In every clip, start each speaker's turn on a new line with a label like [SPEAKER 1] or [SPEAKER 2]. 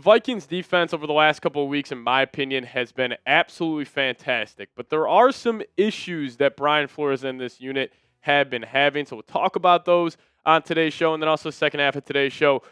[SPEAKER 1] Vikings defense over the last couple of weeks, in my opinion, has been absolutely fantastic. But there are some issues that Brian Flores and this unit have been having. So we'll talk about those on today's show. And then also second half of today's show,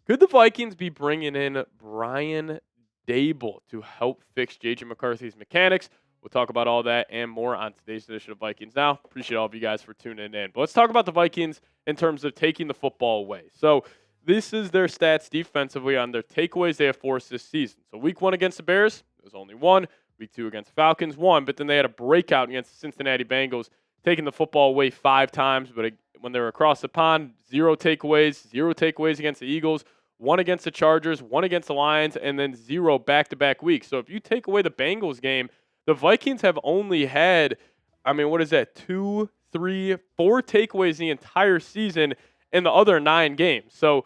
[SPEAKER 1] could the Vikings be bringing in Brian Daboll to help fix J.J. McCarthy's mechanics? We'll talk about all that and more on today's edition of Vikings Now. Appreciate all of you guys for tuning in. But let's talk about the Vikings in terms of taking the football away. So this is their stats defensively on their takeaways they have forced this season. So week 1 against the Bears, it was only 1. Week 2 against the Falcons, 1. But then they had a breakout against the Cincinnati Bengals, taking the football away 5 times. But when they were across the pond, 0 takeaways, 0 takeaways against the Eagles, 1 against the Chargers, 1 against the Lions, and then 0 back-to-back weeks. So if you take away the Bengals game, the Vikings have only had, 2, 3, 4 takeaways the entire season in the other 9 games. So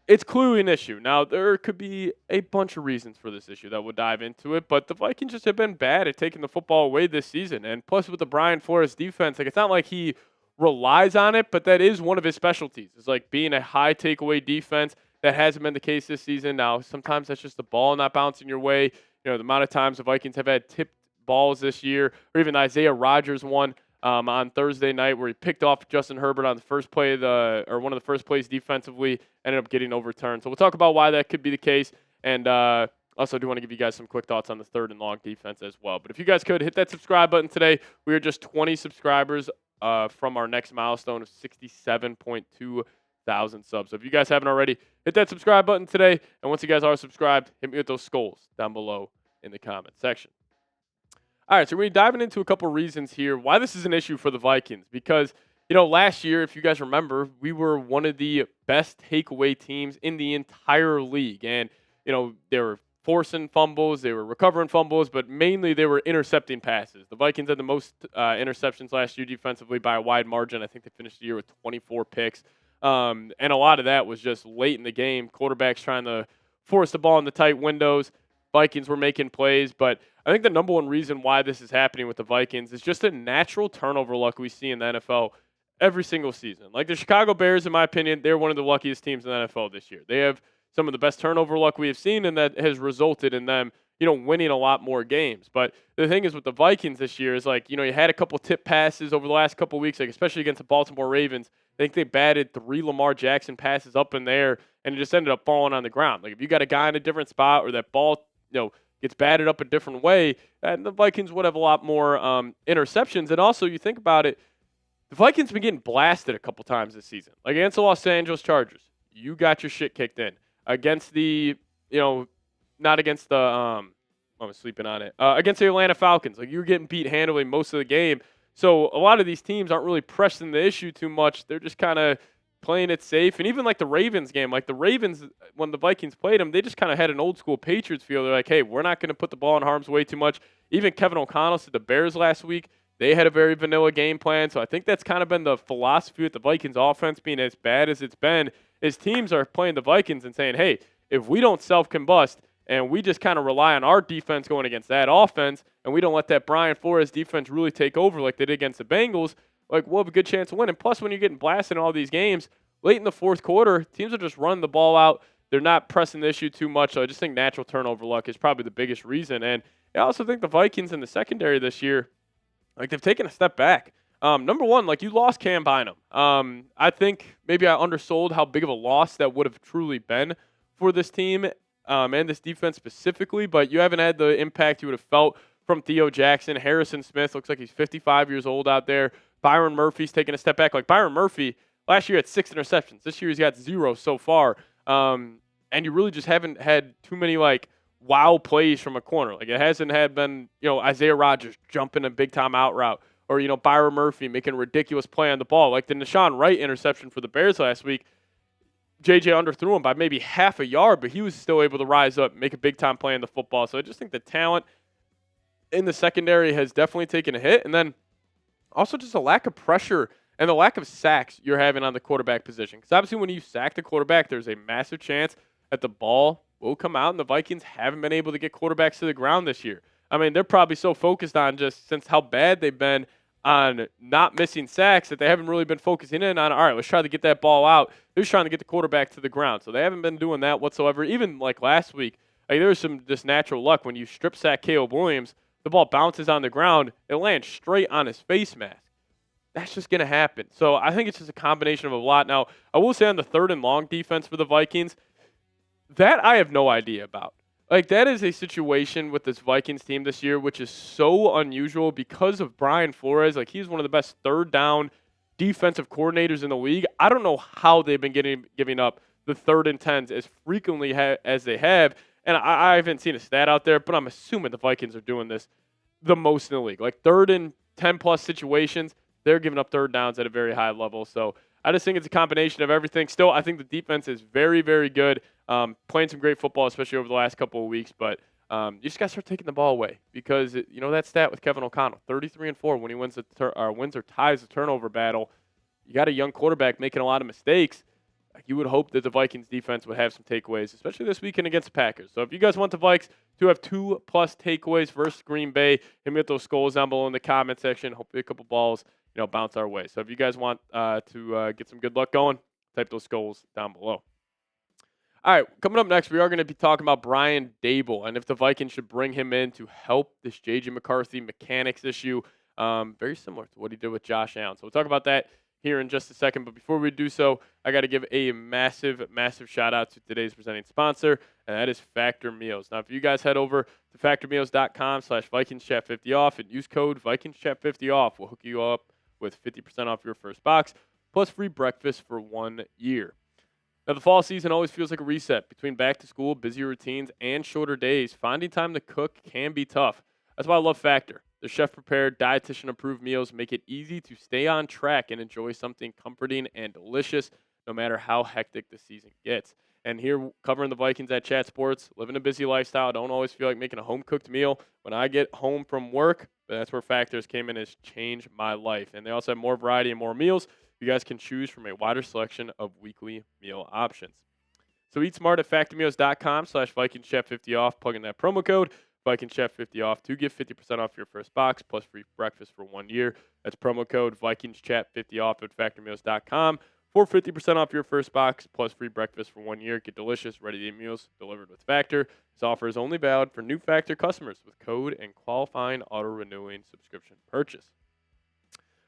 [SPEAKER 1] it's clearly an issue. Now, there could be a bunch of reasons for this issue that we'll dive into it, but the Vikings just have been bad at taking the football away this season. And plus with the Brian Flores defense, it's not like he relies on it, but that is one of his specialties. It's like being a high takeaway defense. That hasn't been the case this season. Now, sometimes that's just the ball not bouncing your way. The amount of times the Vikings have had tipped balls this year, or even Isaiah Rodgers one on Thursday night where he picked off Justin Herbert on the first play one of the first plays defensively, ended up getting overturned. So we'll talk about why that could be the case, and also do want to give you guys some quick thoughts on the third and long defense as well. But if you guys could hit that subscribe button today, we are just 20 subscribers from our next milestone of 67.2 thousand subs. So if you guys haven't already, hit that subscribe button today. And once you guys are subscribed, hit me with those skulls down below in the comment section. All right, so we're diving into a couple reasons here why this is an issue for the Vikings. Because, last year, if you guys remember, we were one of the best takeaway teams in the entire league. And, they were forcing fumbles, they were recovering fumbles, but mainly they were intercepting passes. The Vikings had the most interceptions last year defensively by a wide margin. I think they finished the year with 24 picks. And a lot of that was just late in the game. Quarterbacks trying to force the ball in the tight windows. Vikings were making plays. But I think the number one reason why this is happening with the Vikings is just a natural turnover luck we see in the NFL every single season. Like the Chicago Bears, in my opinion, they're one of the luckiest teams in the NFL this year. They have some of the best turnover luck we have seen, and that has resulted in them, winning a lot more games. But the thing is with the Vikings this year is you had a couple tip passes over the last couple weeks, especially against the Baltimore Ravens. I think they batted 3 Lamar Jackson passes up in there, and it just ended up falling on the ground. If you got a guy in a different spot or that ball, gets batted up a different way, and the Vikings would have a lot more interceptions. And also, you think about it, the Vikings have been getting blasted a couple times this season. Like against the Los Angeles Chargers, you got your shit kicked in. Against the, not against the, I'm sleeping on it. Against the Atlanta Falcons, you were getting beat handily most of the game. So a lot of these teams aren't really pressing the issue too much. They're just kind of playing it safe. And even the Ravens game, the Ravens, when the Vikings played them, they just kind of had an old school Patriots feel. They're like, hey, we're not going to put the ball in harm's way too much. Even Kevin O'Connell said the Bears last week, they had a very vanilla game plan. So I think that's kind of been the philosophy with the Vikings offense being as bad as it's been, is teams are playing the Vikings and saying, hey, if we don't self-combust and we just kind of rely on our defense going against that offense, and we don't let that Brian Flores defense really take over like they did against the Bengals, we'll have a good chance to win. And plus, when you're getting blasted in all these games, late in the fourth quarter, teams are just running the ball out. They're not pressing the issue too much. So I just think natural turnover luck is probably the biggest reason. And I also think the Vikings in the secondary this year, they've taken a step back. Number one, you lost Cam Bynum. I think maybe I undersold how big of a loss that would have truly been for this team and this defense specifically, but you haven't had the impact you would have felt from Theo Jackson. Harrison Smith looks like he's 55 years old out there. Byron Murphy's taking a step back. Byron Murphy, last year had 6 interceptions. This year he's got 0 so far. And you really just haven't had too many, wow plays from a corner. It hasn't been, Isaiah Rodgers jumping a big-time out route or, Byron Murphy making a ridiculous play on the ball. The Nashawn Wright interception for the Bears last week, JJ underthrew him by maybe half a yard, but he was still able to rise up, make a big-time play in the football. So I just think the talent in the secondary has definitely taken a hit. And then also just a lack of pressure and the lack of sacks you're having on the quarterback position. Because obviously when you sack the quarterback, there's a massive chance that the ball will come out, and the Vikings haven't been able to get quarterbacks to the ground this year. They're probably so focused on just since how bad they've been on not missing sacks that they haven't really been focusing in on. All right, let's try to get that ball out. They're just trying to get the quarterback to the ground. So they haven't been doing that whatsoever. Even like last week, like there was some just natural luck when you strip sack Caleb Williams, the ball bounces on the ground, it lands straight on his face mask. That's just going to happen. So I think it's just a combination of a lot. Now, I will say on the 3rd and long defense for the Vikings, that I have no idea about. Like, that is a situation with this Vikings team this year, which is so unusual because of Brian Flores. Like, he's one of the best 3rd down defensive coordinators in the league. I don't know how they've been giving up the 3rd and 10s as frequently as they have. And I haven't seen a stat out there, but I'm assuming the Vikings are doing this the most in the league. Like, 3rd and 10-plus situations, they're giving up 3rd downs at a very high level. So I just think it's a combination of everything. Still, I think the defense is very, very good. Playing some great football, especially over the last couple of weeks. But you just got to start taking the ball away because, you know, that stat with Kevin O'Connell, 33-4 when he wins or ties the turnover battle. You got a young quarterback making a lot of mistakes. You would hope that the Vikings defense would have some takeaways, especially this weekend against the Packers. So if you guys want the Vikes to have 2+ takeaways versus Green Bay, hit me with those skulls down below in the comment section. Hopefully a couple balls, you know, bounce our way. So if you guys want to get some good luck going, type those skulls down below. All right, coming up next, we are going to be talking about Brian Daboll and if the Vikings should bring him in to help this J.J. McCarthy mechanics issue. Very similar to what he did with Josh Allen. So we'll talk about that here in just a second. But before we do so, I got to give a massive, massive shout out to today's presenting sponsor, and that is Factor Meals. Now, if you guys head over to factormeals.com/VikingsChat50 off and use code VikingsChat50 off, we'll hook you up with 50% off your first box plus free breakfast for 1 year. Now, the fall season always feels like a reset. Between back to school, busy routines, and shorter days, finding time to cook can be tough. That's why I love Factor. The chef-prepared, dietitian-approved meals make it easy to stay on track and enjoy something comforting and delicious, no matter how hectic the season gets. And here, covering the Vikings at Chat Sports, living a busy lifestyle, I don't always feel like making a home-cooked meal. When I get home from work, that's where Factors came in, has changed my life. And they also have more variety and more meals. You guys can choose from a wider selection of weekly meal options. So eat smart at factormeals.com/VikingsChat50 off. Plug in that promo code VikingsChat50 off to get 50% off your first box plus free breakfast for 1 year. That's promo code VikingsChat50 off at factormeals.com for 50% off your first box plus free breakfast for 1 year. Get delicious, ready-to-eat meals delivered with Factor. This offer is only valid for new Factor customers with code and qualifying auto-renewing subscription purchase.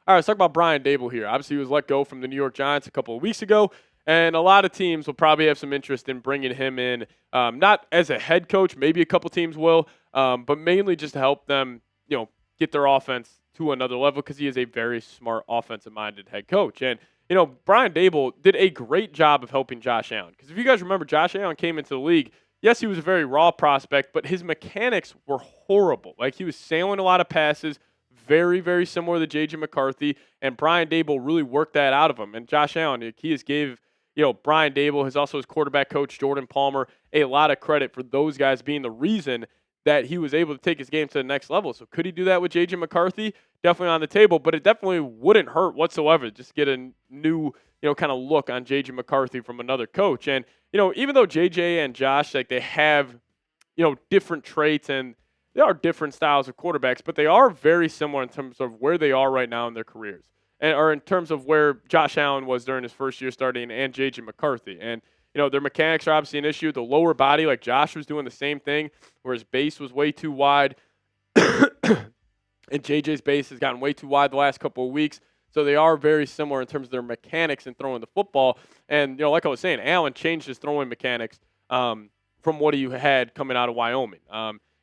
[SPEAKER 1] All right, let's talk about Brian Daboll here. Obviously, he was let go from the New York Giants a couple of weeks ago, and a lot of teams will probably have some interest in bringing him in, not as a head coach. Maybe a couple teams will, but mainly just to help them, you know, get their offense to another level because he is a very smart offensive-minded head coach. And, you know, Brian Daboll did a great job of helping Josh Allen because if you guys remember, Josh Allen came into the league. Yes, he was a very raw prospect, but his mechanics were horrible. Like, he was sailing a lot of passes, very, very similar to J.J. McCarthy, and Brian Daboll really worked that out of him. And Josh Allen, he has gave, you know, Brian Daboll, his quarterback coach, Jordan Palmer, a lot of credit for those guys being the reason that he was able to take his game to the next level. So could he do that with J.J. McCarthy? Definitely on the table, but it definitely wouldn't hurt whatsoever. Just get a new, you know, kind of look on J.J. McCarthy from another coach. And, you know, even though J.J. and Josh, like, they have, you know, different traits and they are different styles of quarterbacks, but they are very similar in terms of where they are right now in their careers, or in terms of where Josh Allen was during his first year starting and J.J. McCarthy. And, you know, their mechanics are obviously an issue. The lower body, like Josh was doing the same thing, where his base was way too wide, and J.J.'s base has gotten way too wide the last couple of weeks. So they are very similar in terms of their mechanics in throwing the football. And, you know, like I was saying, Allen changed his throwing mechanics from what he had coming out of Wyoming.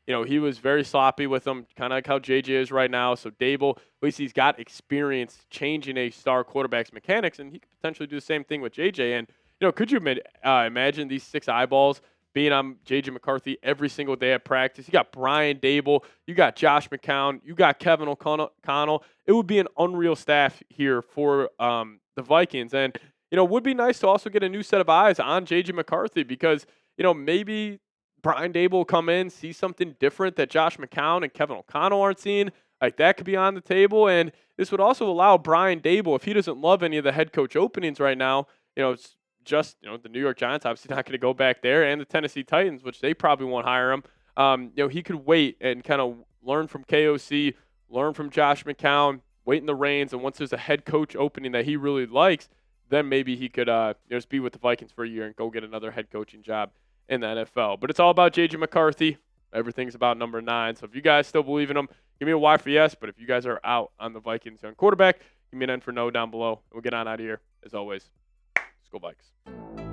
[SPEAKER 1] You know, he was very sloppy with them, kind of like how JJ is right now. So Daboll, at least he's got experience changing a star quarterback's mechanics, and he could potentially do the same thing with JJ. And, you know, could you imagine these 6 eyeballs being on JJ McCarthy every single day at practice? You got Brian Daboll, you got Josh McCown, you got Kevin O'Connell. It would be an unreal staff here for the Vikings. And, you know, it would be nice to also get a new set of eyes on JJ McCarthy because, you know, maybe Brian Daboll will come in, see something different that Josh McCown and Kevin O'Connell aren't seeing. Like, that could be on the table. And this would also allow Brian Daboll, if he doesn't love any of the head coach openings right now, you know, it's just, you know, the New York Giants obviously not going to go back there, and the Tennessee Titans, which they probably won't hire him. You know, he could wait and kind of learn from KOC, learn from Josh McCown, wait in the reins, and once there's a head coach opening that he really likes, then maybe he could just be with the Vikings for a year and go get another head coaching job in the NFL. But it's all about J.J. McCarthy. Everything's about number 9. So if you guys still believe in him, give me a Y for yes. But if you guys are out on the Vikings young quarterback, give me an N for no down below. And we'll get on out of here. As always, let's go Vikes.